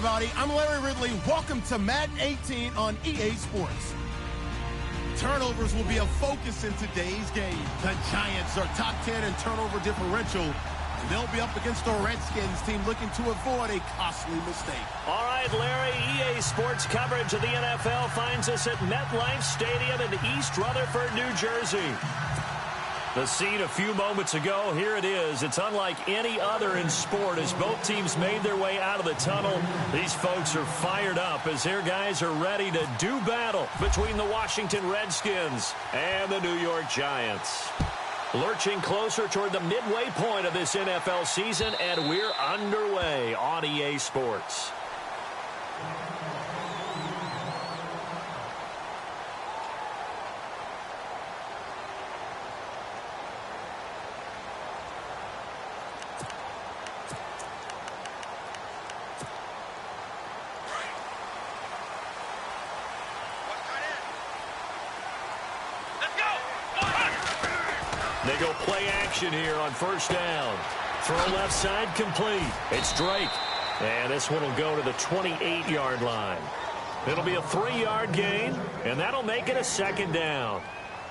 everybody. I'm Larry Ridley. Welcome to Madden 18 on EA Sports. Turnovers will be a focus in today's game. The Giants are top 10 in turnover differential, and they'll be up against the Redskins team looking to avoid a costly mistake. All right, Larry, EA Sports coverage of the NFL finds us at MetLife Stadium in East Rutherford, New Jersey. The scene a few moments ago, here it is. It's unlike any other in sport as both teams made their way out of the tunnel. These folks are fired up as their guys are ready to do battle between the Washington Redskins and the New York Giants. Lurching closer toward the midway point of this NFL season, and we're underway on EA Sports. They go play action here on first down. Throw left side complete. It's Drake. And this one will go to the 28-yard line. It'll be a 3-yard gain, and that'll make it a second down.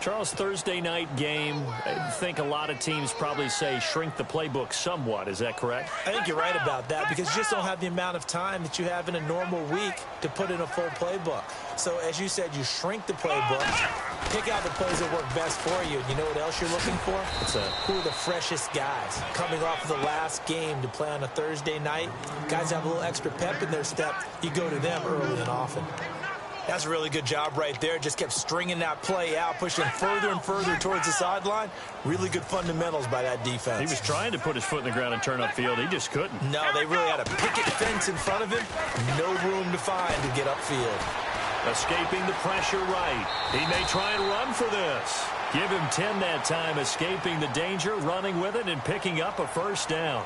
Charles, Thursday night game, I think a lot of teams probably say shrink the playbook somewhat. Is that correct? I think you're right about that because you just don't have the amount of time that you have in a normal week to put in a full playbook. So, as you said, you shrink the playbook, pick out the plays that work best for you. And you know what else you're looking for? Who are the freshest guys coming off of the last game to play on a Thursday night? Guys have a little extra pep in their step. You go to them early and often. That's a really good job right there. Just kept stringing that play out, pushing further and further towards the sideline. Really good fundamentals by that defense. He was trying to put his foot in the ground and turn upfield. He just couldn't. No, they really had a picket fence in front of him. No room to find to get upfield. Escaping the pressure right. He may try and run for this. Give him 10 that time, escaping the danger, running with it, and picking up a first down.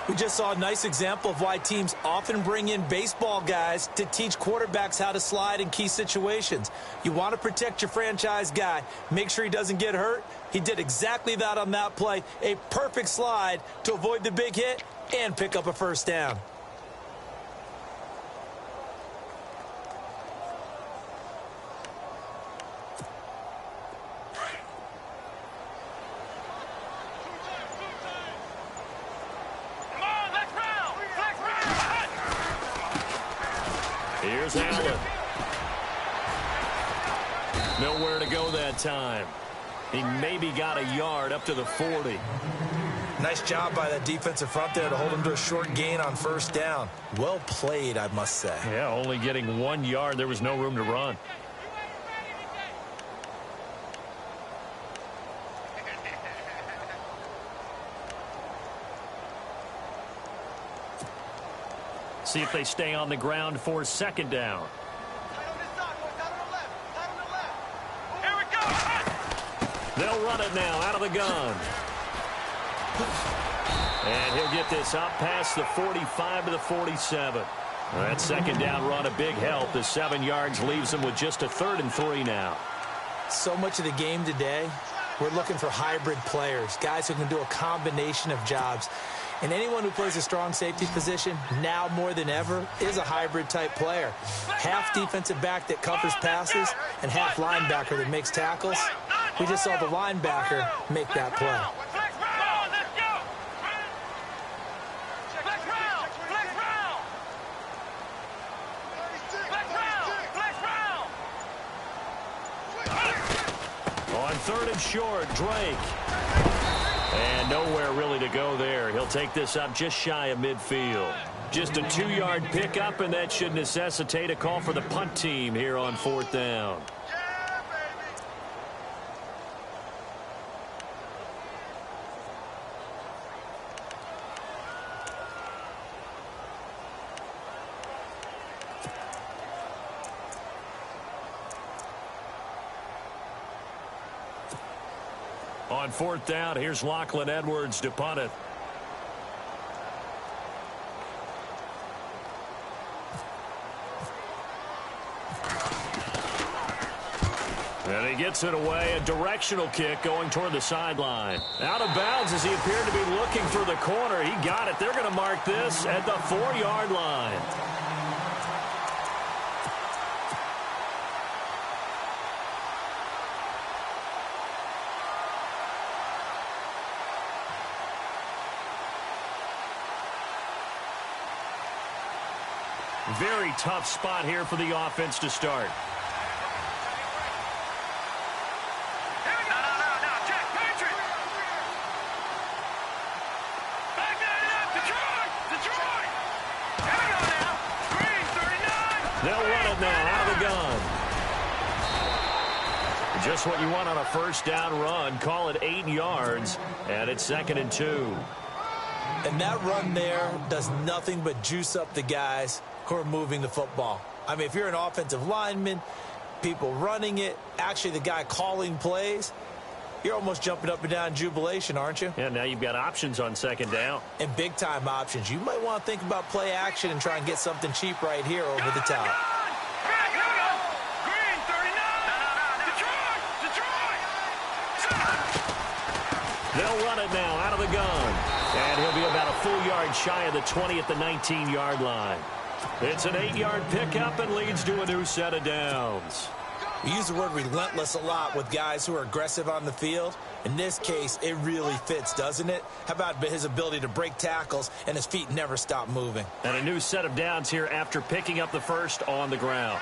We just saw a nice example of why teams often bring in baseball guys to teach quarterbacks how to slide in key situations. You want to protect your franchise guy. Make sure he doesn't get hurt. He did exactly that on that play. A perfect slide to avoid the big hit and pick up a first down. Here's Allen. Nowhere to go that time. He maybe got a yard up to the 40. Nice job by that defensive front there to hold him to a short gain on first down. Well played, I must say. Yeah, only getting 1 yard. There was no room to run. See if they stay on the ground for second down. They'll run it now out of the gun. And he'll get this up past the 45 to the 47. That second down run a big help. The 7 yards leaves them with just a 3rd and 3 now. So much of the game today, we're looking for hybrid players, guys who can do a combination of jobs. And anyone who plays a strong safety position, now more than ever, is a hybrid-type player. Half defensive back that covers passes and half linebacker that makes tackles. We just saw the linebacker make that play. On 3rd and short, Drake. And nowhere really to go there. He'll take this up just shy of midfield. Just a 2-yard pickup, and that should necessitate a call for the punt team here on 4th down. On 4th down, here's Lachlan Edwards to punt it. And he gets it away, a directional kick going toward the sideline. Out of bounds as he appeared to be looking for the corner. He got it. They're going to mark this at the 4-yard line. Very tough spot here for the offense to start. They'll run it now out of the gun. Just what you want on a first down run. Call it 8 yards, and it's 2nd and 2. And that run there does nothing but juice up the guys who are moving the football. I mean, if you're an offensive lineman, people running it, actually the guy calling plays, you're almost jumping up and down in jubilation, aren't you? Yeah, now you've got options on 2nd down. And big-time options. You might want to think about play action and try and get something cheap right here over the top. They'll run it now out of the gun. And he'll be about a full yard shy of the 20 at the 19-yard line. It's an 8-yard pickup and leads to a new set of downs. We use the word relentless a lot with guys who are aggressive on the field. In this case, it really fits, doesn't it? How about his ability to break tackles and his feet never stop moving? And a new set of downs here after picking up the first on the ground.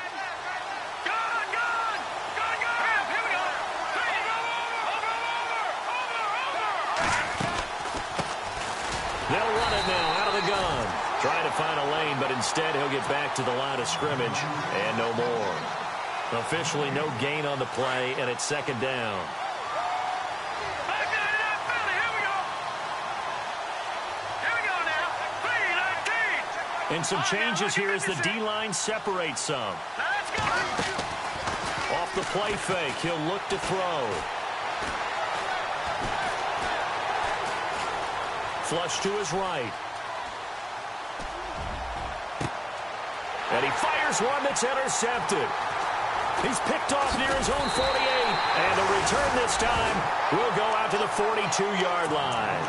They'll run it now out of the gun. Trying to find a lane, but instead he'll get back to the line of scrimmage and no more. Officially no gain on the play, and it's 2nd down. And some changes here as the D-line separates some. Off the play fake, he'll look to throw. Flush to his right. And he fires one that's intercepted. He's picked off near his own 48. And the return this time will go out to the 42-yard line.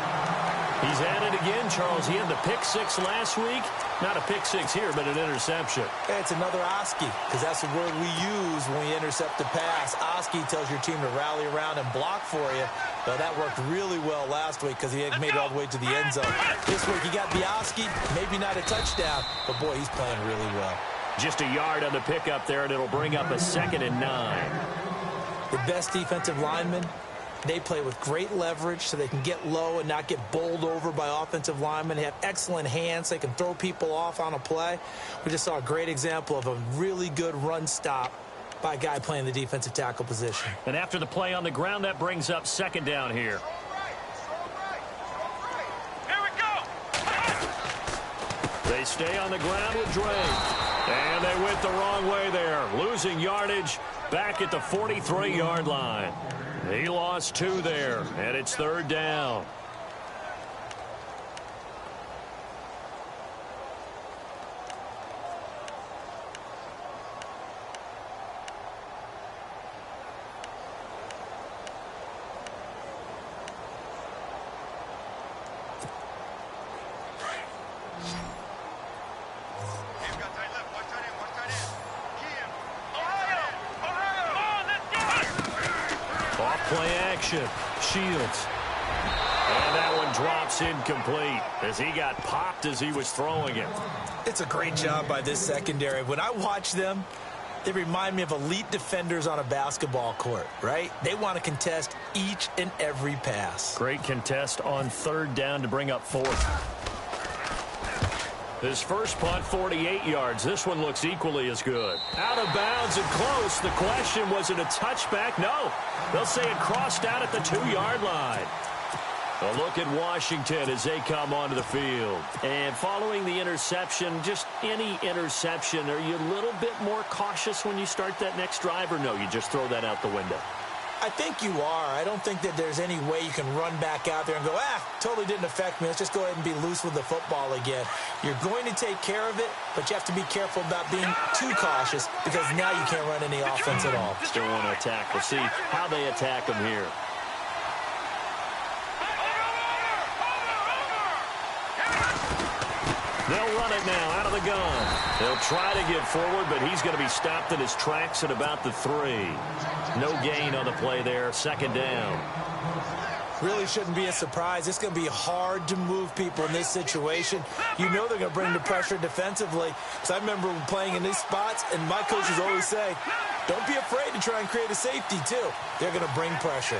He's at it again, Charles. He had the pick 6 last week. Not a pick 6 here, but an interception. Hey, it's another Oski, because that's the word we use when we intercept the pass. Oski tells your team to rally around and block for you. But that worked really well last week because he had made it all the way to the end zone. This week, he got the Oski, maybe not a touchdown, but boy, he's playing really well. Just a yard on the pickup there, and it'll bring up a 2nd and 9. The best defensive linemen, they play with great leverage so they can get low and not get bowled over by offensive linemen. They have excellent hands. They can throw people off on a play. We just saw a great example of a really good run stop by a guy playing the defensive tackle position. And after the play on the ground, that brings up 2nd down here. They stay on the ground with Drake. And they went the wrong way there. Losing yardage back at the 43-yard line. He lost 2 there, and it's 3rd down. Play action. Shields. And that one drops incomplete as he got popped as he was throwing it. It's a great job by this secondary. When I watch them, they remind me of elite defenders on a basketball court, right? They want to contest each and every pass. Great contest on 3rd down to bring up 4th. His first punt, 48 yards. This one looks equally as good. Out of bounds and close. The question, was it a touchback? No. They'll say it crossed out at the 2-yard line. A look at Washington as they come onto the field. And following the interception, just any interception, are you a little bit more cautious when you start that next drive, or no, you just throw that out the window? I think you are. I don't think that there's any way you can run back out there and go, totally didn't affect me. Let's just go ahead and be loose with the football again. You're going to take care of it, but you have to be careful about being too cautious because now you can't run any offense at all. Still want to attack. We'll see how they attack them here. They'll run it now out of the gun. They'll try to get forward, but he's going to be stopped in his tracks at about the 3. No gain on the play there. 2nd down. Really shouldn't be a surprise. It's going to be hard to move people in this situation. You know they're going to bring the pressure defensively. Because I remember playing in these spots, and my coaches always say, don't be afraid to try and create a safety, too. They're going to bring pressure.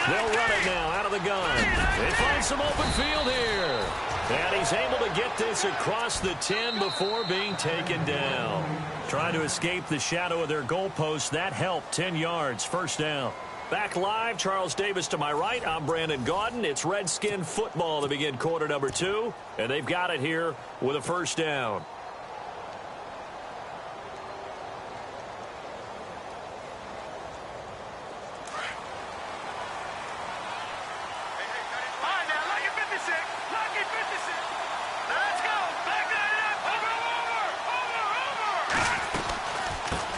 They'll run it now out of the gun. They find some open field here. And he's able to get this across the 10 before being taken down. Trying to escape the shadow of their goalpost. That helped. 10 yards, first down. Back live, Charles Davis to my right. I'm Brandon Gaudin. It's Redskin football to begin quarter number 2. And they've got it here with a first down.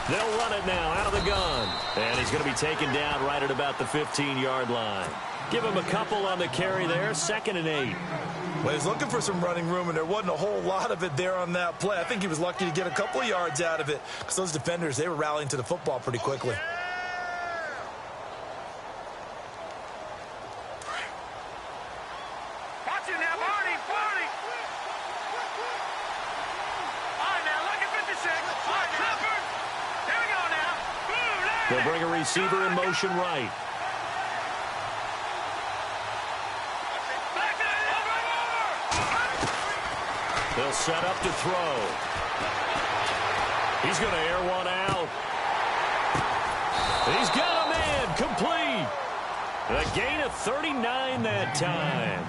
They'll run it now out of the gun. And he's going to be taken down right at about the 15-yard line. Give him a couple on the carry there, 2nd and 8. Well, he was looking for some running room, and there wasn't a whole lot of it there on that play. I think he was lucky to get a couple of yards out of it because those defenders, they were rallying to the football pretty quickly. They'll bring a receiver in motion right. They'll set up to throw. He's going to air one out. He's got a man complete. A gain of 39 that time.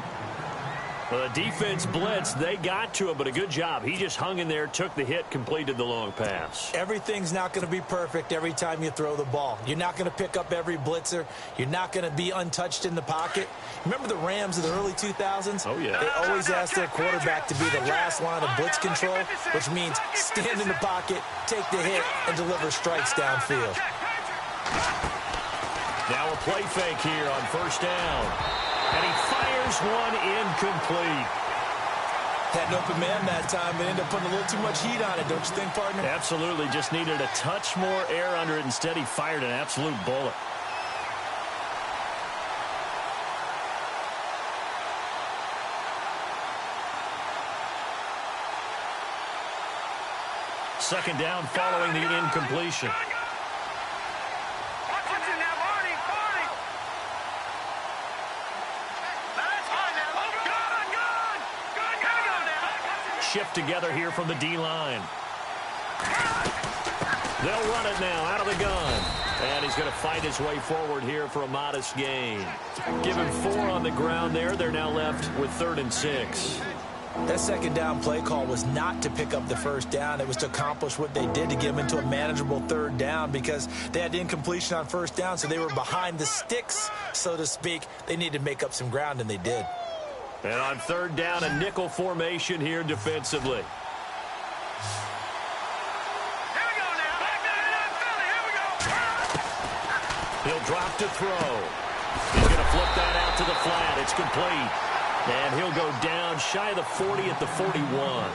Well, the defense blitzed. They got to him, but a good job. He just hung in there, took the hit, completed the long pass. Everything's not going to be perfect every time you throw the ball. You're not going to pick up every blitzer. You're not going to be untouched in the pocket. Remember the Rams of the early 2000s? Oh, yeah. They always asked their quarterback to be the last line of blitz control, which means stand in the pocket, take the hit, and deliver strikes downfield. Now a play fake here on first down. And he fires one incomplete. Had an open man that time, but ended up putting a little too much heat on it, don't you think, partner? Absolutely. Just needed a touch more air under it. Instead, he fired an absolute bullet. Second down following the incompletion. Shift together here from the D-line. They'll run it now out of the gun. And he's going to fight his way forward here for a modest gain. Give him 4 on the ground there. They're now left with 3rd and 6. That second down play call was not to pick up the first down. It was to accomplish what they did to get them into a manageable 3rd down because they had incompletion on first down, so they were behind the sticks, so to speak. They needed to make up some ground, and they did. And on 3rd down, a nickel formation here defensively. Here we go now. Here we go. He'll drop to throw. He's going to flip that out to the flat. It's complete. And he'll go down shy of the 40 at the 41.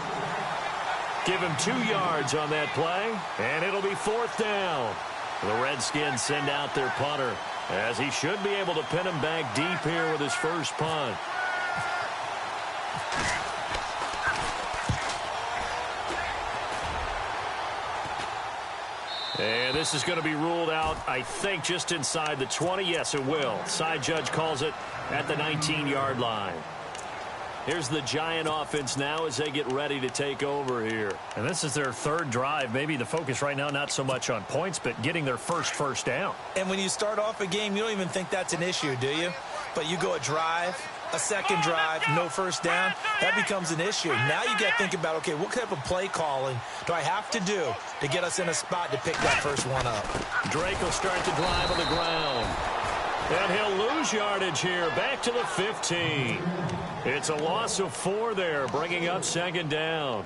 Give him 2 yards on that play, and it'll be 4th down. The Redskins send out their punter, as he should be able to pin him back deep here with his first punt. And this is going to be ruled out, I think, just inside the 20. Yes, it will. Side judge calls it at the 19-yard line. Here's the Giant offense now as they get ready to take over here. And this is their 3rd drive. Maybe the focus right now not so much on points, but getting their first down. And when you start off a game, you don't even think that's an issue, do you? But you go a drive, a second drive, no first down, that becomes an issue. Now you got to think about, okay, what type of play calling do I have to do to get us in a spot to pick that first one up? Drake will start the drive on the ground. And he'll lose yardage here, back to the 15. It's a loss of 4 there, bringing up 2nd down.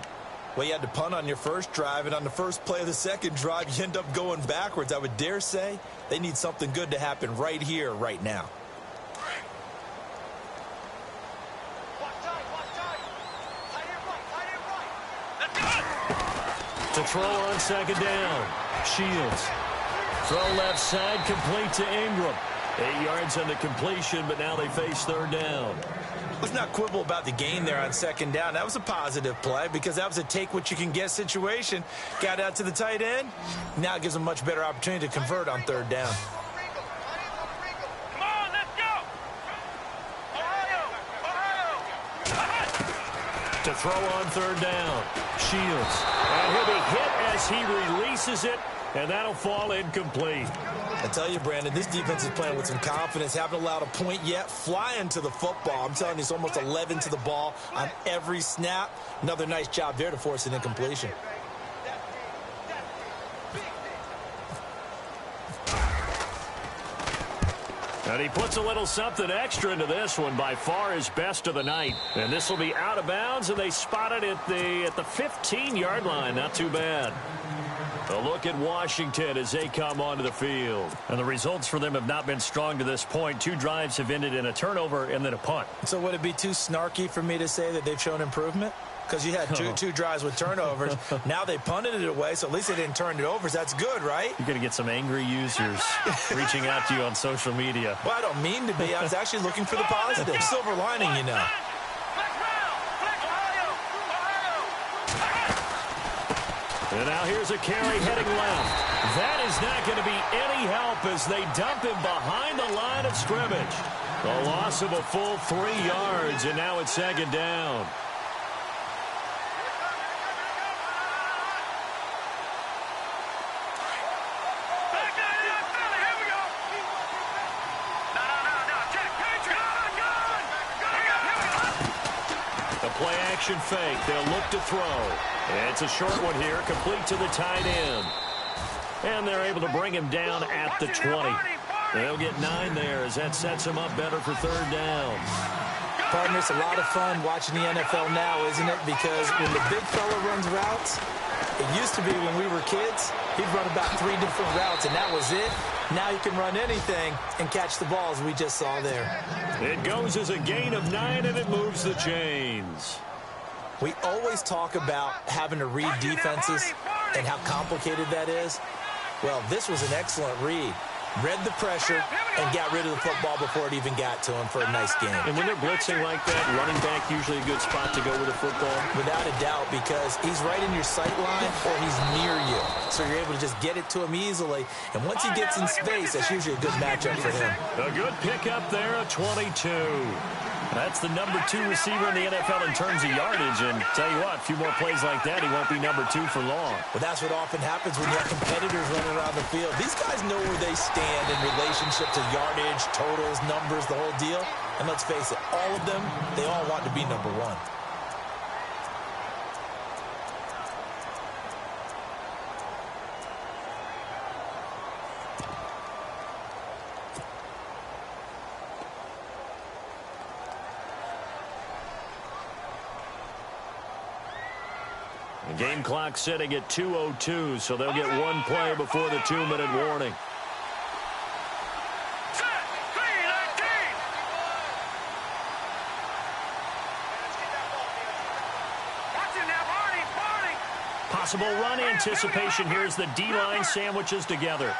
Well, you had to punt on your first drive, and on the first play of the second drive, you end up going backwards. I would dare say they need something good to happen right here, right now. To throw on 2nd down. Shields. Throw left side, complete to Ingram. 8 yards on the completion, but now they face third down. Let's not quibble about the gain there on second down. That was a positive play because that was a take-what-you-can-get situation. Got out to the tight end. Now it gives them a much better opportunity to convert on third down. Come on, let's go. Ohio. To throw on third down. Shields. And he'll be hit as he releases it, and that'll fall incomplete. I tell you, Brandon, this defense is playing with some confidence. Haven't allowed a point yet. Flying to the football. I'm telling you, it's almost 11 to the ball on every snap. Another nice job there to force an incompletion. And he puts a little something extra into this one, by far his best of the night. And this will be out of bounds, and they spot it at the 15-yard line. Not too bad. A look at Washington as they come onto the field. And the results for them have not been strong to this point. 2 drives have ended in a turnover and then a punt. So would it be too snarky for me to say that they've shown improvement? Because you had two drives with turnovers. Now they punted it away, so at least they didn't turn it over. So that's good, right? You're going to get some angry users reaching out to you on social media. Well, I don't mean to be. I was actually looking for the positive. Silver lining, you know. And now here's a carry heading left. That is not going to be any help as they dump him behind the line of scrimmage. A loss of a full 3 yards, and now it's second down. Play-action fake. They'll look to throw. It's a short one here, complete to the tight end. And they're able to bring him down at the 20. They'll get 9 there as that sets him up better for third down. Partner, it's a lot of fun watching the NFL now, isn't it? Because when the big fella runs routes, it used to be when we were kids, he'd run about 3 different routes, and that was it. Now you can run anything and catch the ball, as we just saw there. It goes as a gain of 9, and it moves the chains. We always talk about having to read defenses and how complicated that is. Well, this was an excellent read. Read the pressure and got rid of the football before it even got to him for a nice game. And when they're blitzing like that, running back usually a good spot to go with the football? Without a doubt, because he's right in your sight line or he's near you. So you're able to just get it to him easily. And once he gets in space, that's usually a good matchup for him. A good pickup there, a 22. That's the number 2 receiver in the NFL in terms of yardage. And tell you what, a few more plays like that, he won't be number 2 for long. Well, that's what often happens when you have competitors running around the field. These guys know where they stand in relationship to yardage, totals, numbers, the whole deal. And let's face it, all of them, they all want to be number 1. The game clock sitting at 2:02, so they'll get 1 play before the 2-minute warning. Possible run anticipation here as the D-line sandwiches together.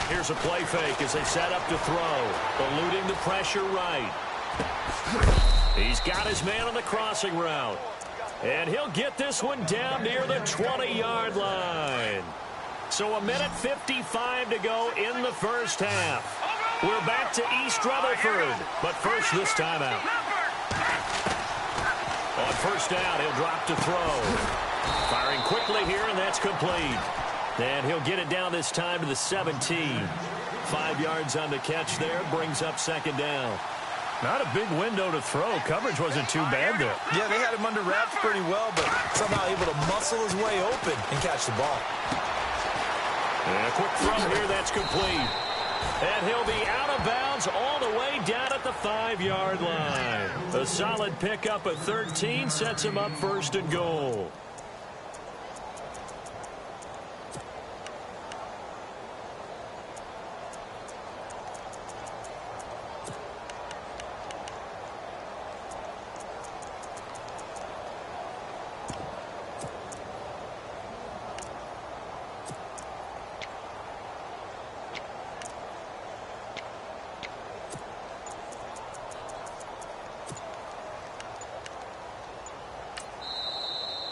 Here's a play fake as they set up to throw. Eluding the pressure right. He's got his man on the crossing route. And he'll get this one down near the 20-yard line. So 1:55 to go in the first half. We're back to East Rutherford. But first, this timeout. On first down, he'll drop to throw. Firing quickly here, and that's complete. And he'll get it down this time to the 17. 5 yards on the catch there. Brings up second down. Not a big window to throw. Coverage wasn't too bad there. Yeah, they had him under wraps pretty well, but somehow able to muscle his way open and catch the ball. And a quick throw here. That's complete. And he'll be out of bounds all the way down at the 5-yard line. A solid pickup at 13 sets him up first and goal.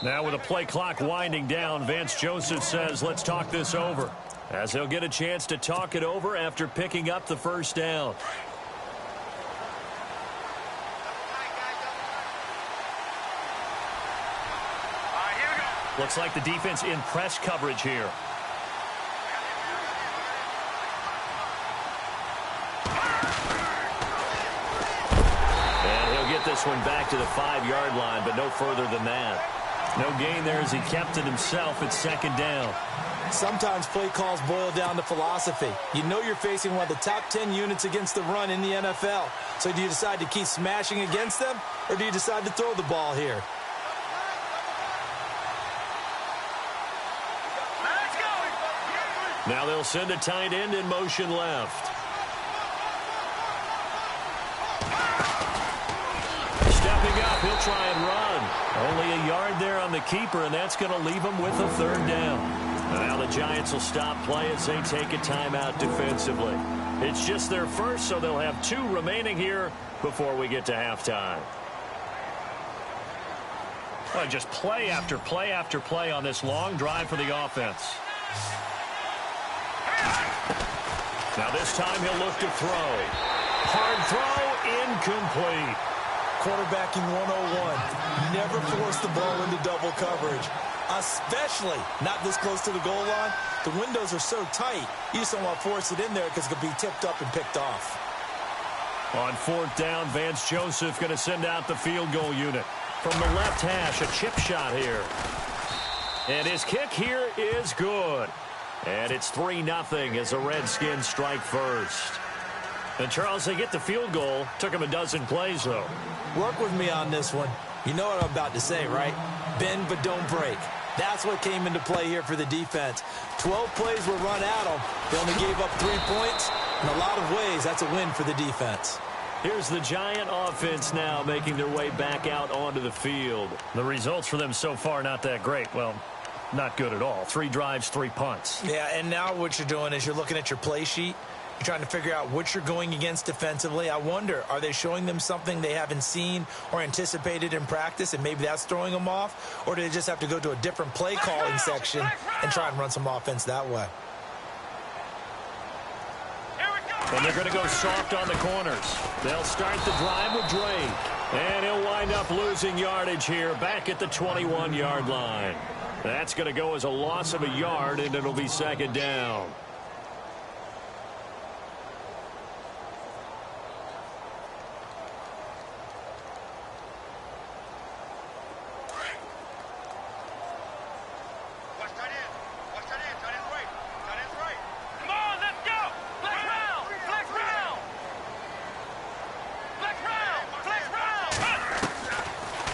Now with the play clock winding down, Vance Joseph says, let's talk this over, as he'll get a chance to talk it over after picking up the first down. Looks like the defense in press coverage here. And he'll get this one back to the 5-yard line, but no further than that. No gain there as he kept it himself at second down. Sometimes play calls boil down to philosophy. You know you're facing one of the top 10 units against the run in the NFL. So do you decide to keep smashing against them, or do you decide to throw the ball here? Now they'll send a tight end in motion left. Stepping up, he'll try and run. Only a yard there on the keeper, and that's going to leave him with a third down. And now the Giants will stop play as they take a timeout defensively. It's just their first, so they'll have 2 remaining here before we get to halftime. Well, just play after play after play on this long drive for the offense. Now this time he'll look to throw. Hard throw, incomplete. Quarterbacking 101. Never force the ball into double coverage, especially not this close to the goal line. The windows are so tight, you just don't want to force it in there because it could be tipped up and picked off. On 4th down, Vance Joseph going to send out the field goal unit. From the left hash, a chip shot here. And his kick here is good. And it's 3-0 as the Redskins strike first. And, Charles, they get the field goal. Took him a dozen plays, though. Work with me on this one. You know what I'm about to say, right? Bend but don't break. That's what came into play here for the defense. 12 plays were run at them. They only gave up 3 points. In a lot of ways, that's a win for the defense. Here's the Giant offense now making their way back out onto the field. The results for them so far not that great. Well, not good at all. 3 drives, 3 punts. Yeah, and now what you're doing is you're looking at your play sheet. You're trying to figure out what you're going against defensively. I wonder, are they showing them something they haven't seen or anticipated in practice, and maybe that's throwing them off? Or do they just have to go to a different play calling section and try and run some offense that way? And they're going to go soft on the corners. They'll start the drive with Drake. And he'll wind up losing yardage here back at the 21-yard line. That's going to go as a loss of a yard, and it'll be second down.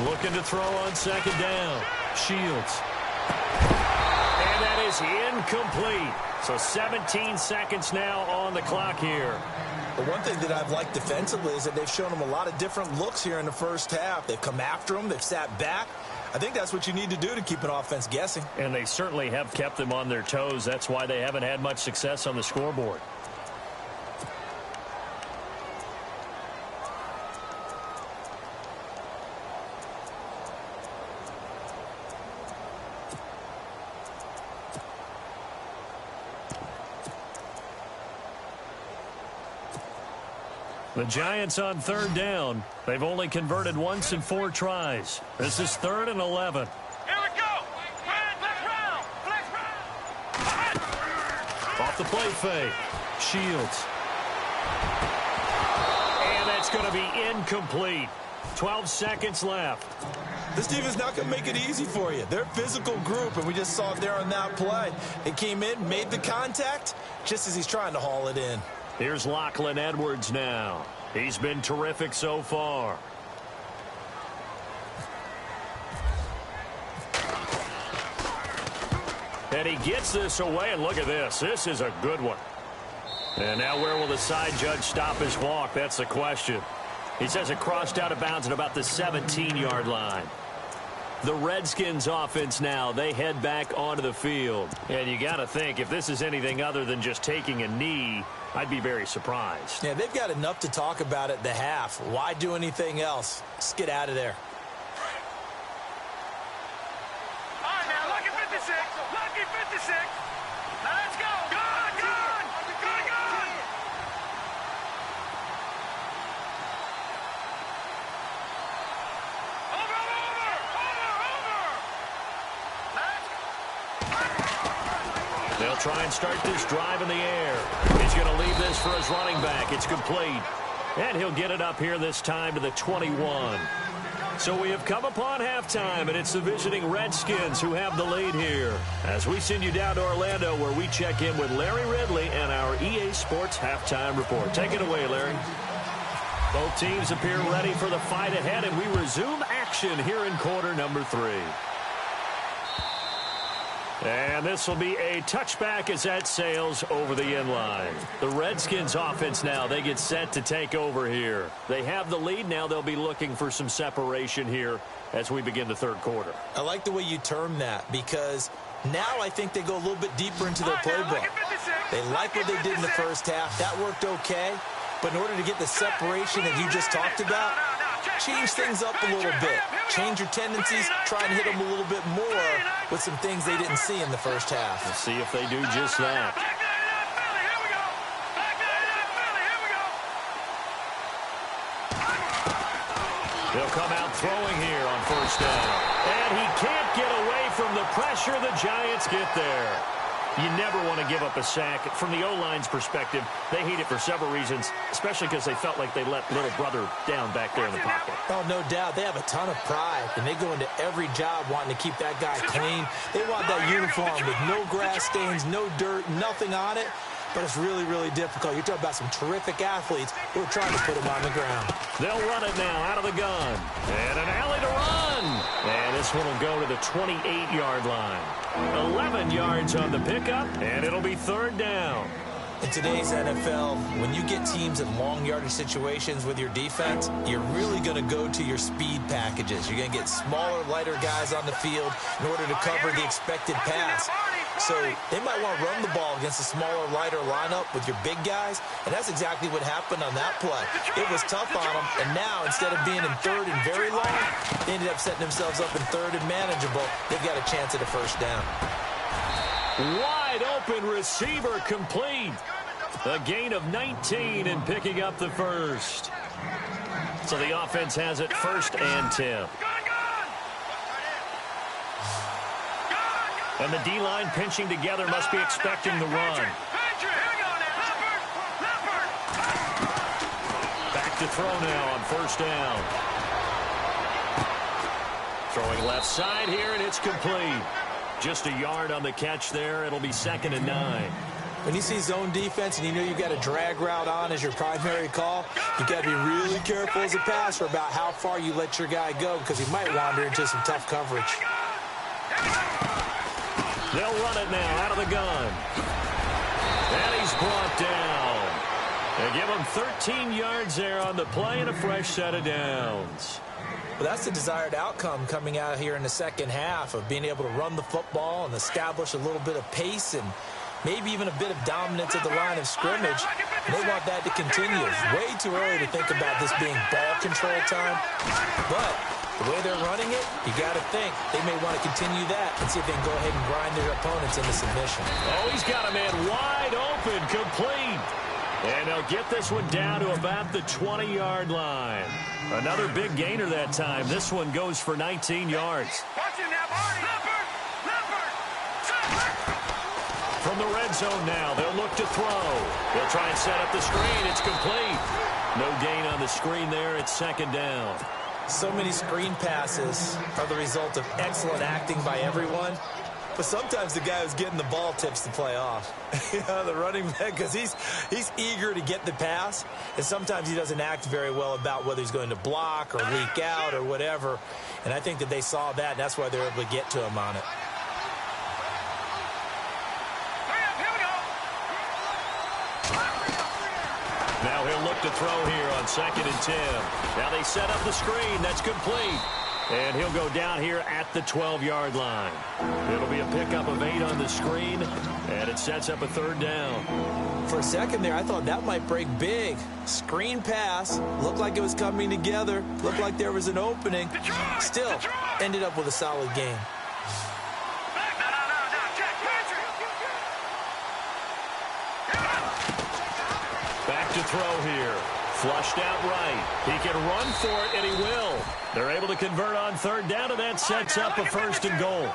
Looking to throw on second down. Shields. And that is incomplete. So 17 seconds now on the clock here. The one thing that I've liked defensively is that they've shown them a lot of different looks here in the first half. They've come after them. They've sat back. I think that's what you need to do to keep an offense guessing. And they certainly have kept them on their toes. That's why they haven't had much success on the scoreboard. The Giants on third down. They've only converted once in 4 tries. This is 3rd and 11. Here we go. Flex round. Off the play fake. Shields. And that's going to be incomplete. 12 seconds left. This team is not going to make it easy for you. They're a physical group, and we just saw it there on that play. They came in, made the contact, just as he's trying to haul it in. Here's Lachlan Edwards now. He's been terrific so far. And he gets this away, and look at this. This is a good one. And now where will the side judge stop his walk? That's the question. He says it crossed out of bounds at about the 17-yard line. The Redskins offense now, they head back onto the field. And you got to think, if this is anything other than just taking a knee, I'd be very surprised. Yeah, they've got enough to talk about at the half. Why do anything else? Just get out of there. 56. Lucky 56. Let's go. Gone, gone. Gone, gone. Over. Let's go. They'll try and start this drive in the air. He's going to leave this for his running back. It's complete. And he'll get it up here this time to the 21. So we have come upon halftime, and it's the visiting Redskins who have the lead here. As we send you down to Orlando, where we check in with Larry Ridley and our EA Sports Halftime Report. Take it away, Larry. Both teams appear ready for the fight ahead, and we resume action here in quarter number 3. And this will be a touchback as that sails over the end line. The Redskins offense now, they get set to take over here. They have the lead now. They'll be looking for some separation here as we begin the third quarter. I like the way you term that, because now I think they go a little bit deeper into their playbook. They like what they did in the first half. That worked okay. But in order to get the separation that you just talked about, change things up a little bit. Change your tendencies. Try and hit them a little bit more with some things they didn't see in the first half. We'll see if they do just that. They'll come out throwing here on first down. And he can't get away from the pressure. The Giants get there. You never want to give up a sack. From the O-line's perspective, they hate it for several reasons, especially because they felt like they let little brother down back there in the pocket. Oh, no doubt. They have a ton of pride, and they go into every job wanting to keep that guy clean. They want that uniform with no grass stains, no dirt, nothing on it. But it's really, really difficult. You're talking about some terrific athletes who are trying to put him on the ground. They'll run it now out of the gun. And an alley to run. And this one will go to the 28-yard line. 11 yards on the pickup, and it'll be third down. In today's NFL, when you get teams in long yardage situations with your defense, you're really going to go to your speed packages. You're going to get smaller, lighter guys on the field in order to cover the expected pass. So they might want to run the ball against a smaller, lighter lineup with your big guys, and that's exactly what happened on that play. It was tough on them, and now instead of being in third and very long, they ended up setting themselves up in third and manageable. They've got a chance at a first down. Wide open receiver complete. A gain of 19 and picking up the first. So the offense has it first and 10. And the D-line pinching together must be expecting the run. Back to throw now on first down. Throwing left side here, and it's complete. Just a yard on the catch there. It'll be 2nd and 9. When you see zone defense and you know you've got a drag route on as your primary call, you've got to be really careful as a passer about how far you let your guy go, because he might wander into some tough coverage. They'll run it now out of the gun. And he's brought down. They give him 13 yards there on the play and a fresh set of downs. Well, that's the desired outcome coming out here in the second half, of being able to run the football and establish a little bit of pace and maybe even a bit of dominance at the line of scrimmage. And they want that to continue. It's way too early to think about this being ball control time. But the way they're running it, you got to think they may want to continue that and see if they can go ahead and grind their opponents into submission. Oh, he's got a man wide open, complete. And they'll get this one down to about the 20-yard line. Another big gainer that time. This one goes for 19 yards. From the red zone now, they'll look to throw. They'll try and set up the screen. It's complete. No gain on the screen there. It's 2nd down. So many screen passes are the result of excellent acting by everyone. But sometimes the guy who's getting the ball tips the play off. You know, the running back, because he's eager to get the pass, and sometimes he doesn't act very well about whether he's going to block or leak out or whatever. And I think that they saw that, and that's why they were able to get to him on it. Now he'll look to throw here on 2nd and 10. Now they set up the screen. That's complete. And he'll go down here at the 12-yard line. It'll be a pickup of 8 on the screen, and it sets up a 3rd down. For a second there, I thought that might break big. Screen pass. Looked like it was coming together. Looked like there was an opening. Still, ended up with a solid game. throw here. Flushed out right. He can run for it, and he will. They're able to convert on third down, and that sets up a 1st and goal.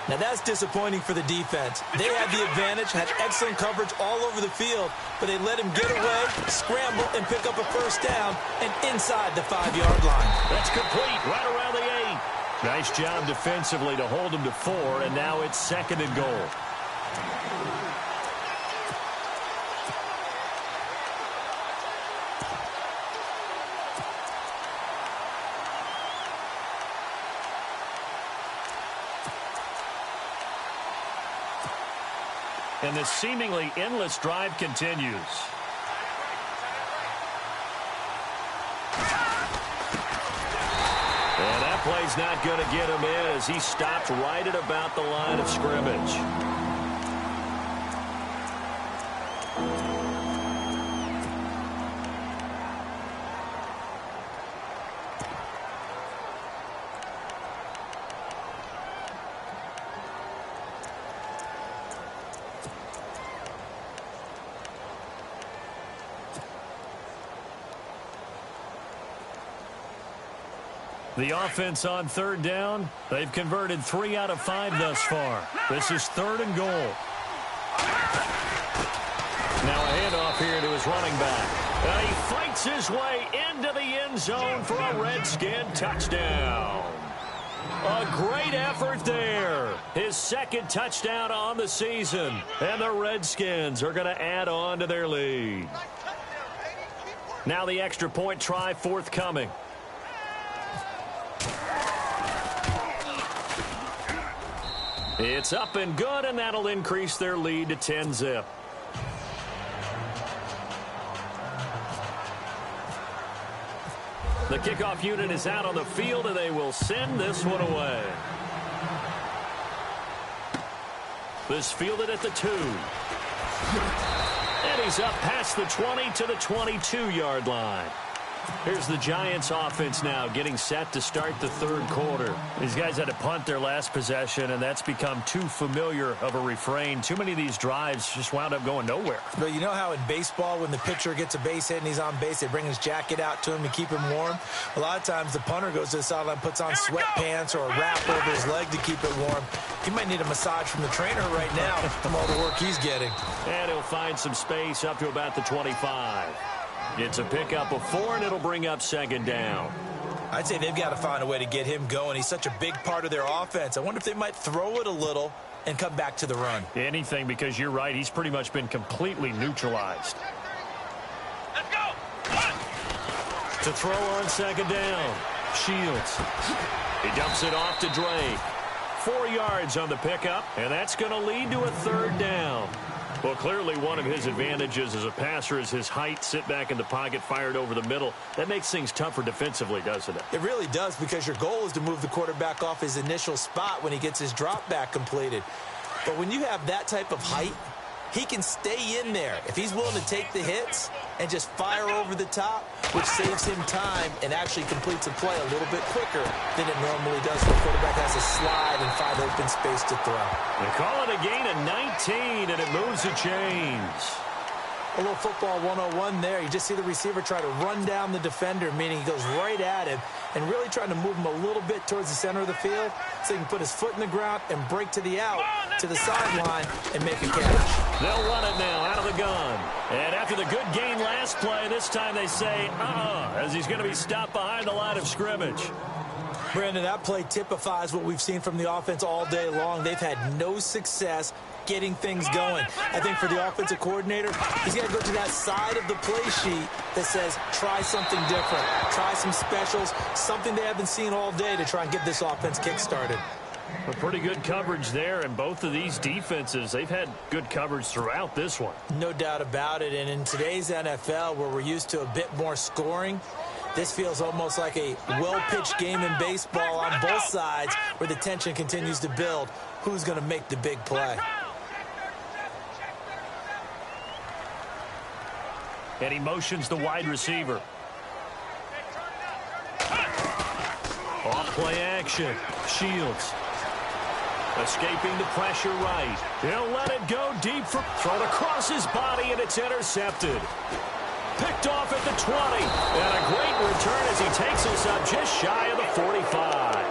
Now, that's disappointing for the defense. They had the advantage, had excellent coverage all over the field, but they let him get away, scramble, and pick up a 1st down and inside the 5-yard line. That's complete right around the 8. Nice job defensively to hold him to 4, and now it's 2nd and goal. And this seemingly endless drive continues. And that play's not going to get him in as he stopped right at about the line of scrimmage. The offense on third down, they've converted 3 out of 5 thus far. This is 3rd and goal. Now a handoff here to his running back. And he fights his way into the end zone for a Redskin touchdown. A great effort there. His 2nd touchdown on the season. And the Redskins are going to add on to their lead. Now the extra point try forthcoming. It's up and good, and that'll increase their lead to 10-zip. The kickoff unit is out on the field, and they will send this one away. This fielded at the 2. And he's up past the 20 to the 22-yard line. Here's the Giants offense now getting set to start the 3rd quarter. These guys had to punt their last possession, and that's become too familiar of a refrain. Too many of these drives just wound up going nowhere. But you know how in baseball when the pitcher gets a base hit and he's on base, they bring his jacket out to him to keep him warm? A lot of times the punter goes to the sideline, puts on sweatpants or a wrap over his leg to keep it warm. He might need a massage from the trainer right now from all the work he's getting. And he'll find some space up to about the 25. It's a pickup of 4, and it'll bring up 2nd down. I'd say they've got to find a way to get him going. He's such a big part of their offense. I wonder if they might throw it a little and come back to the run. Anything, because you're right. He's pretty much been completely neutralized. Let's go. To throw on 2nd down. Shields. He dumps it off to Drake. 4 yards on the pickup, and that's going to lead to a 3rd down. Well, clearly one of his advantages as a passer is his height, sit back in the pocket, fired over the middle. That makes things tougher defensively, doesn't it? It really does, because your goal is to move the quarterback off his initial spot when he gets his drop back completed. But when you have that type of height, he can stay in there if he's willing to take the hits and just fire over the top, which saves him time and actually completes a play a little bit quicker than it normally does when the quarterback has a slide and 5 open space to throw. They call it a gain of 19, and it moves the chains. A little football 101 there. You just see the receiver try to run down the defender, meaning he goes right at him and really trying to move him a little bit towards the center of the field so he can put his foot in the ground and break to the out, to the sideline, and make a catch. They'll run it now out of the gun. And after the good gain last play, this time they say, as he's going to be stopped behind the line of scrimmage. Brandon, that play typifies what we've seen from the offense all day long. They've had no success getting things going. I think for the offensive coordinator, he's got to go to that side of the play sheet that says, try something different, try some specials, something they haven't seen all day to try and get this offense kick-started. A pretty good coverage there, and both of these defenses, they've had good coverage throughout this one. No doubt about it, and in today's NFL, where we're used to a bit more scoring, this feels almost like a well-pitched game in baseball on both sides where the tension continues to build. Who's going to make the big play? And he motions the wide receiver. Off play action. Shields. Escaping the pressure right. He'll let it go deep for thrown across his body, and it's intercepted. Picked picked off at the 20. And a great return as he takes us up just shy of the 45.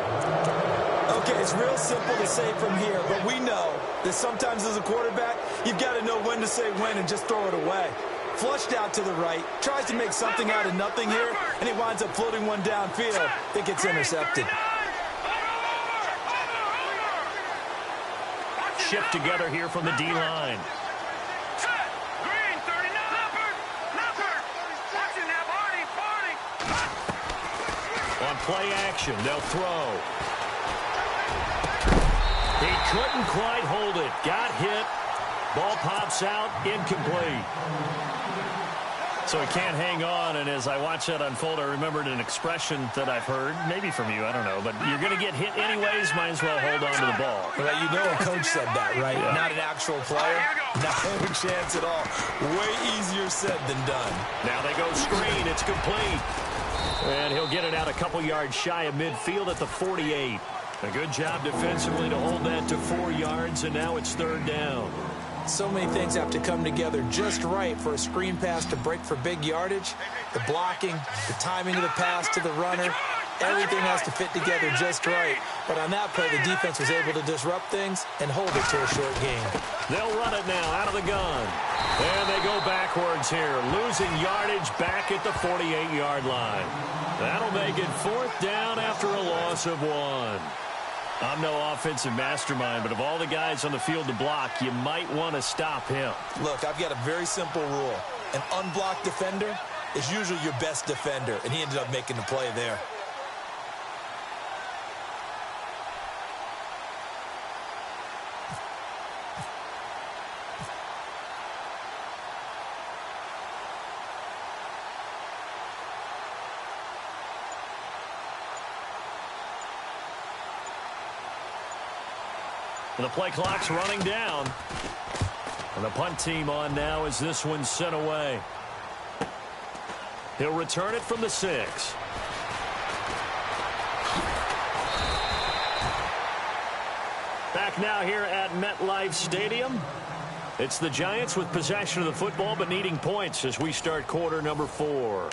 Okay, it's real simple to say from here, but we know that sometimes as a quarterback, you've got to know when to say when and just throw it away. Flushed out to the right, tries to make something out of nothing here, and he winds up floating one downfield that gets intercepted. Shift together here from the D-line. On play action, they'll throw. He couldn't quite hold it. Got hit. Ball pops out, incomplete. So he can't hang on, and as I watch that unfold, I remembered an expression that I've heard, maybe from you, I don't know, but you're going to get hit anyways, might as well hold on to the ball. Well, you know a coach said that, right? Yeah. Not an actual player. Not a chance at all. Way easier said than done. Now they go screen. It's complete. And he'll get it out a couple yards shy of midfield at the 48. A good job defensively to hold that to 4 yards, and now it's third down. So many things have to come together just right for a screen pass to break for big yardage. The blocking, the timing of the pass to the runner, everything has to fit together just right. But on that play, the defense was able to disrupt things and hold it to a short gain. They'll run it now out of the gun. And they go backwards here, losing yardage back at the 48-yard line. That'll make it fourth down after a loss of 1. I'm no offensive mastermind, but of all the guys on the field to block, you might want to stop him. Look, I've got a very simple rule. An unblocked defender is usually your best defender, and he ended up making the play there. And the play clock's running down. And the punt team on now as this one's sent away. He'll return it from the 6. Back now here at MetLife Stadium. It's the Giants with possession of the football but needing points as we start quarter number 4.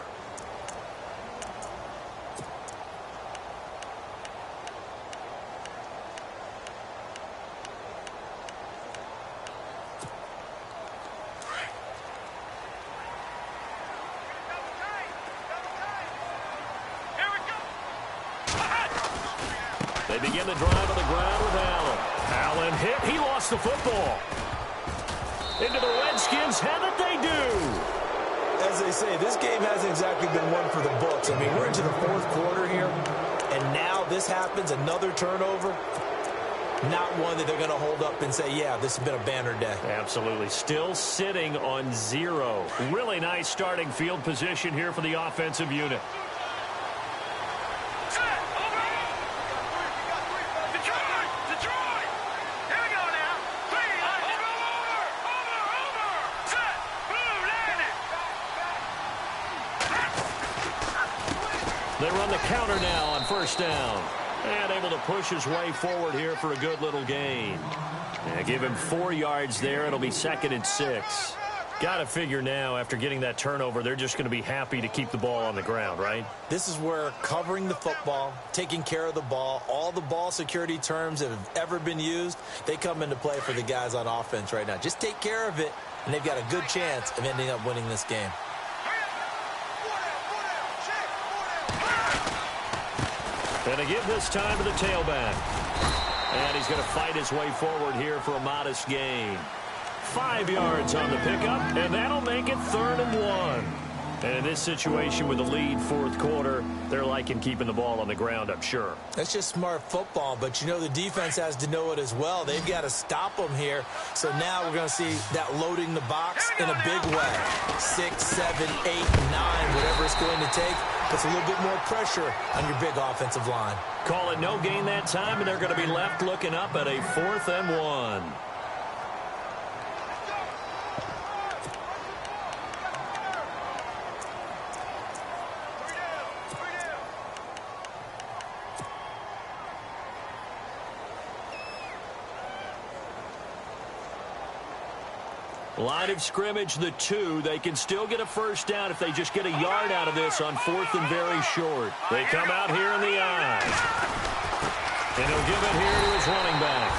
They begin the drive on the ground with Allen. Allen hit. He lost the football. Into the Redskins. Haven't they do? As they say, this game hasn't exactly been one for the books. I mean, we're into the fourth quarter here, and now this happens, another turnover. Not one that they're going to hold up and say, yeah, this has been a banner day. Absolutely. Still sitting on 0. Really nice starting field position here for the offensive unit. They run the counter now on first down. And able to push his way forward here for a good little gain. And give him 4 yards there. It'll be 2nd and 6. Got to figure now, after getting that turnover, they're just going to be happy to keep the ball on the ground, right? This is where covering the football, taking care of the ball, all the ball security terms that have ever been used, they come into play for the guys on offense right now. Just take care of it, and they've got a good chance of ending up winning this game. And they give this time to the tailback. And he's going to fight his way forward here for a modest gain. 5 yards on the pickup, and that'll make it 3rd and 1. And in this situation with the lead fourth quarter, they're liking keeping the ball on the ground, I'm sure. That's just smart football, but you know the defense has to know it as well. They've got to stop them here. So now we're going to see that loading the box in a big way. 6, 7, 8, 9, whatever it's going to take, puts a little bit more pressure on your big offensive line. Call it no gain that time, and they're going to be left looking up at a 4th and 1. Line of scrimmage, the 2. They can still get a first down if they just get a yard out of this on 4th and very short. They come out here in the I. And he'll give it here to his running back.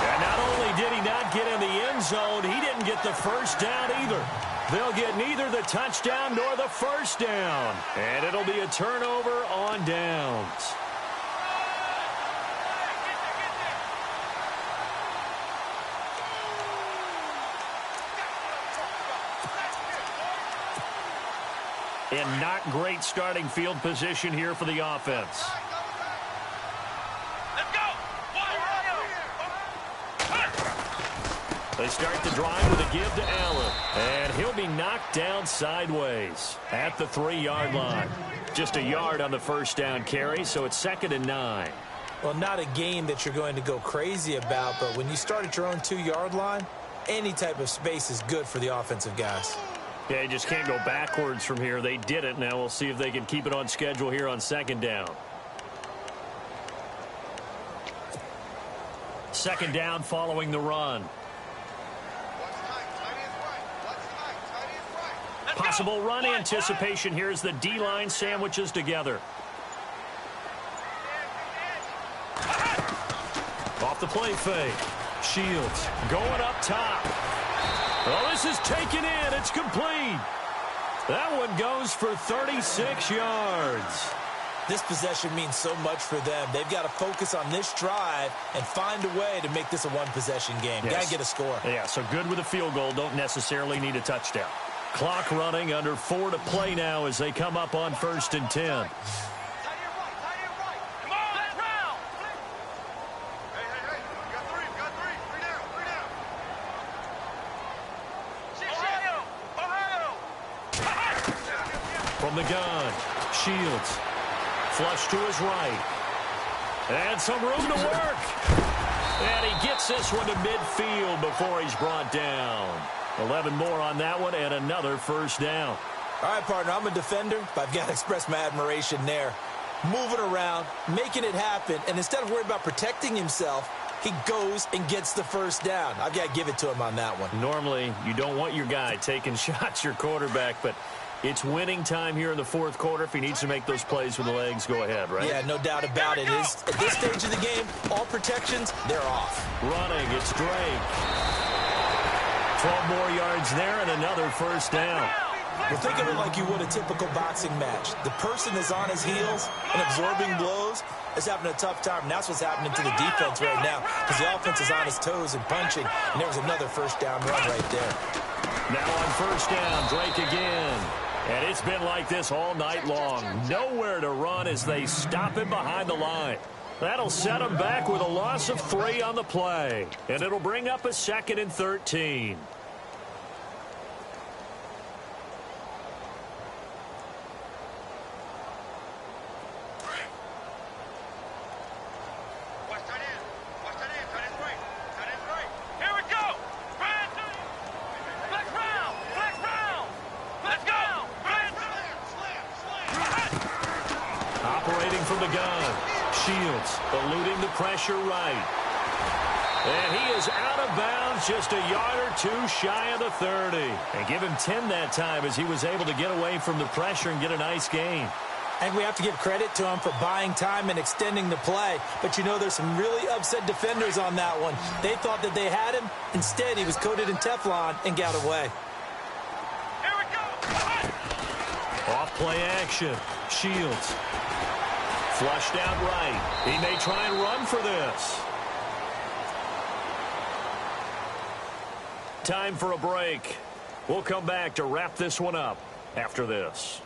And not only did he not get in the end zone, he didn't get the first down either. They'll get neither the touchdown nor the first down. And it'll be a turnover on downs. And not great starting field position here for the offense. Let's go! They start the drive with a give to Allen. And he'll be knocked down sideways at the 3-yard line. Just a yard on the first down carry, so it's 2nd and 9. Well, not a game that you're going to go crazy about, but when you start at your own 2-yard line, any type of space is good for the offensive guys. Yeah, you just can't go backwards from here. They did it. Now we'll see if they can keep it on schedule here on 2nd down. 2nd down following the run. Possible run anticipation here as the D-line sandwiches together. Off the play fake. Shields going up top. Oh, this is taken in. It's complete. That one goes for 36 yards. This possession means so much for them. They've got to focus on this drive and find a way to make this a one-possession game. Yes. Got to get a score. Yeah, so good with a field goal. Don't necessarily need a touchdown. Clock running, under 4 to play now as they come up on 1st and 10. From the gun, Shields. Flush to his right. And some room to work. And he gets this one to midfield before he's brought down. 11 more on that one and another first down. All right, partner, I'm a defender, but I've got to express my admiration there. Moving around, making it happen, and instead of worrying about protecting himself, he goes and gets the first down. I've got to give it to him on that one. Normally, you don't want your guy taking shots, your quarterback, but it's winning time here in the 4th quarter. If he needs to make those plays with the legs, go ahead, right? Yeah, no doubt about it. At this stage of the game, all protections, they're off. Running, it's Drake. 12 more yards there and another first down. Well, think of it like you would a typical boxing match. The person that's on his heels and absorbing blows is having a tough time. And that's what's happening to the defense right now because the offense is on his toes and punching. And there was another first down run right there. Now on first down, Drake again. And it's been like this all night long. Nowhere to run as they stop him behind the line. That'll set him back with a loss of 3 on the play. And it'll bring up a 2nd and 13. From the gun, Shields eluding the pressure right. And he is out of bounds just a yard or 2 shy of the 30. And give him 10 that time as he was able to get away from the pressure and get a nice gain. And we have to give credit to him for buying time and extending the play. But, you know, there's some really upset defenders on that one. They thought that they had him. Instead, he was coated in Teflon and got away. Here we go. Off play action. Shields. Flushed out right. He may try and run for this. Time for a break. We'll come back to wrap this one up after this.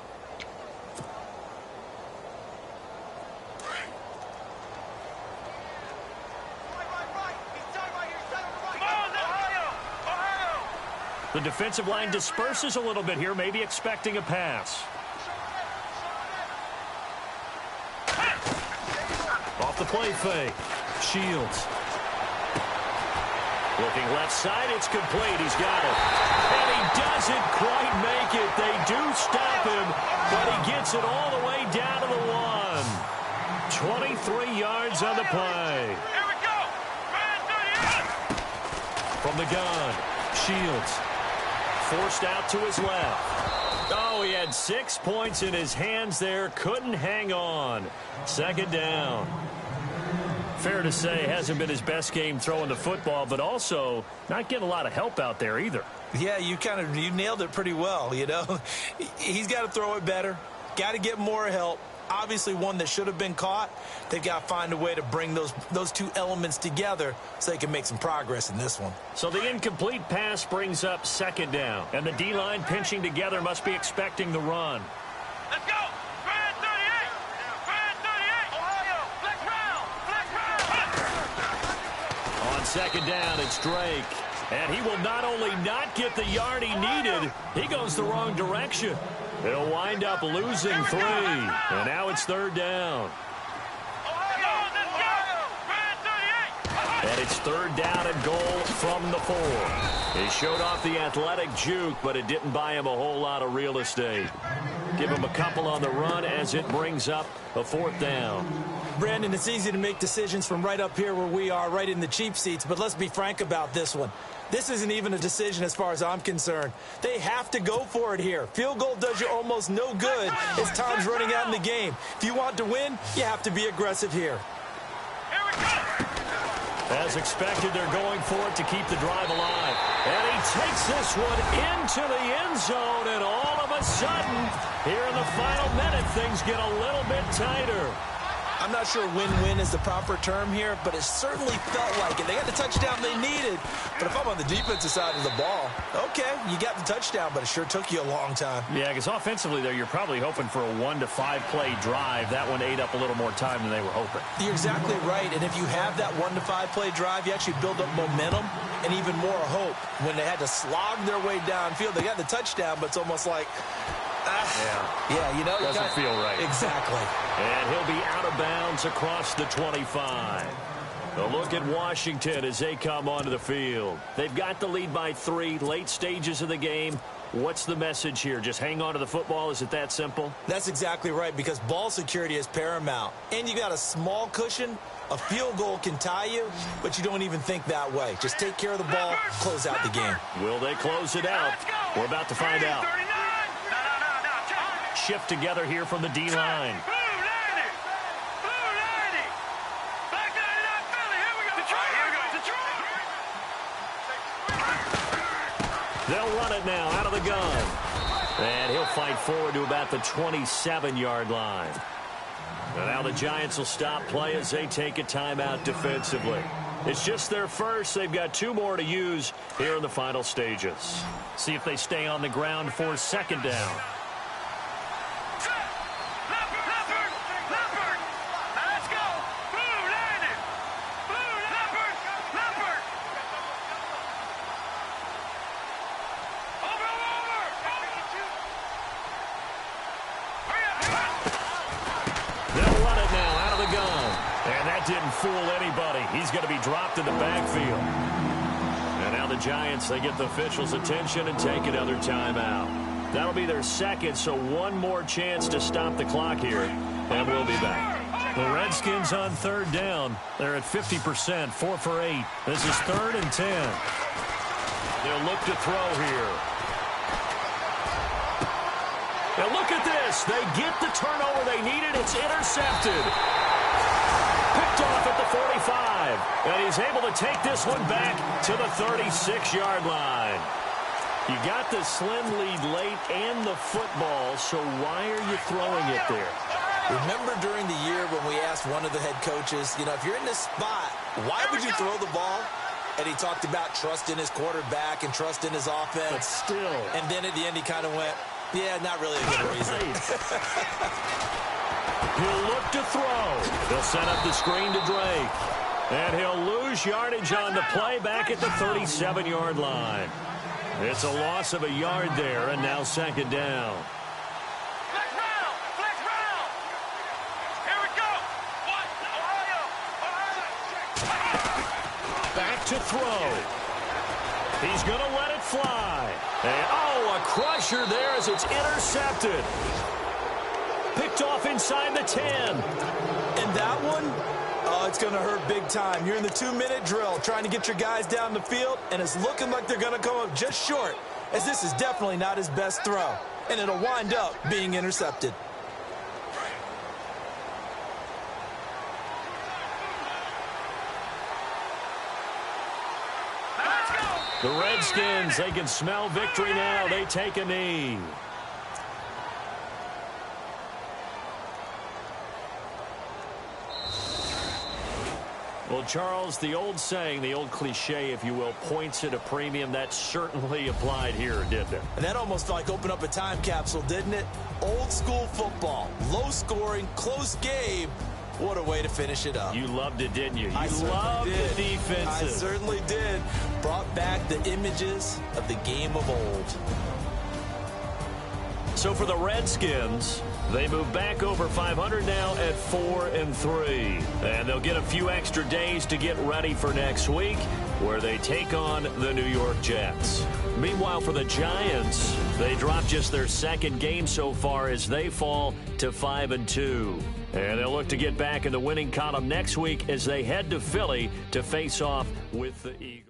The defensive line disperses a little bit here, maybe expecting a pass. Off the play fake. Shields. Looking left side, it's complete. He's got it. And he doesn't quite make it. They do stop him, but he gets it all the way down to the 1. 23 yards on the play. Here we go. From the gun, Shields forced out to his left. Oh, he had 6 points in his hands there. Couldn't hang on. Second down. Fair to say, hasn't been his best game throwing the football, but also not getting a lot of help out there either. Yeah, you nailed it pretty well, you know. He's got to throw it better. Got to get more help. Obviously one that should have been caught. They've got to find a way to bring those two elements together so they can make some progress in this one. So the incomplete pass brings up second down. And the D-line pinching together must be expecting the run. Let's go! Brand 38! Brand 38! Ohio! Flex round! On second down, it's Drake. And he will not only not get the yard he needed, he goes the wrong direction. He'll wind up losing 3. And now it's third down. And it's third down and goal from the 4. He showed off the athletic juke, but it didn't buy him a whole lot of real estate. Give him a couple on the run as it brings up a fourth down. Brandon, it's easy to make decisions from right up here where we are, right in the cheap seats, but let's be frank about this one. This isn't even a decision as far as I'm concerned. They have to go for it here. Field goal does you almost no good as time's running out in the game. If you want to win, you have to be aggressive here. Here we go! As expected, they're going for it to keep the drive alive. And he takes this one into the end zone, and all of a sudden, here in the final minute, things get a little bit tighter. I'm not sure win-win is the proper term here, but it certainly felt like it. They got the touchdown they needed, but if I'm on the defensive side of the ball, okay, you got the touchdown, but it sure took you a long time. Yeah, because offensively there, you're probably hoping for a 1 to 5 play drive. That one ate up a little more time than they were hoping. You're exactly right, and if you have that 1 to 5 play drive, you actually build up momentum and even more hope. When they had to slog their way downfield, they got the touchdown, but it's almost like, yeah, you know, doesn't feel right. Exactly. And he'll be out of bounds across the 25. A look at Washington as they come onto the field. They've got the lead by 3, late stages of the game. What's the message here? Just hang on to the football? Is it that simple? That's exactly right, because ball security is paramount. And you got a small cushion. A field goal can tie you, but you don't even think that way. Just take care of the ball, close out the game. Will they close it out? We're about to find out. Shift together here from the D-line. They'll run it now out of the gun. And he'll fight forward to about the 27-yard line. And now the Giants will stop play as they take a timeout defensively. It's just their first. They've got 2 more to use here in the final stages. See if they stay on the ground for second down. Didn't fool anybody. He's going to be dropped in the backfield. And now the Giants, they get the officials' attention and take another timeout. That'll be their second, so 1 more chance to stop the clock here, and we'll be back. The Redskins on third down. They're at 50%, 4 for 8. This is 3rd and 10. They'll look to throw here. Now look at this. They get the turnover they needed. It's intercepted. Picked off at the 45. And he's able to take this one back to the 36-yard line. You got the slim lead late and the football, so why are you throwing it there? Remember during the year when we asked one of the head coaches, you know, if you're in this spot, why would you throw the ball? And he talked about trust in his quarterback and trust in his offense. But still. And then at the end he kind of went, yeah, not really a good reason. He'll look to throw. They'll set up the screen to Drake. And he'll lose yardage on the play back at the 37-yard line. It's a loss of a yard there, and now second down. Flex round! Flex round! Here we go! Ohio! Back to throw. He's going to let it fly. And, oh, a crusher there as it's intercepted. Picked off inside the 10. And that one, oh, it's going to hurt big time. You're in the 2-minute drill trying to get your guys down the field, and it's looking like they're going to come up just short. as this is definitely not his best throw, and it'll wind up being intercepted. The Redskins, they can smell victory now. They take a knee. Well, Charles, the old saying, the old cliche, if you will, points at a premium. That certainly applied here, didn't it? And that almost like opened up a time capsule, didn't it? Old school football, low scoring, close game. What a way to finish it up. You loved it, didn't you? You loved the defenses. I certainly did. Brought back the images of the game of old. So for the Redskins, they move back over 500 now at 4-3. And they'll get a few extra days to get ready for next week, where they take on the New York Jets. Meanwhile, for the Giants, they drop just their second game so far as they fall to 5-2. And they'll look to get back in the winning column next week as they head to Philly to face off with the Eagles.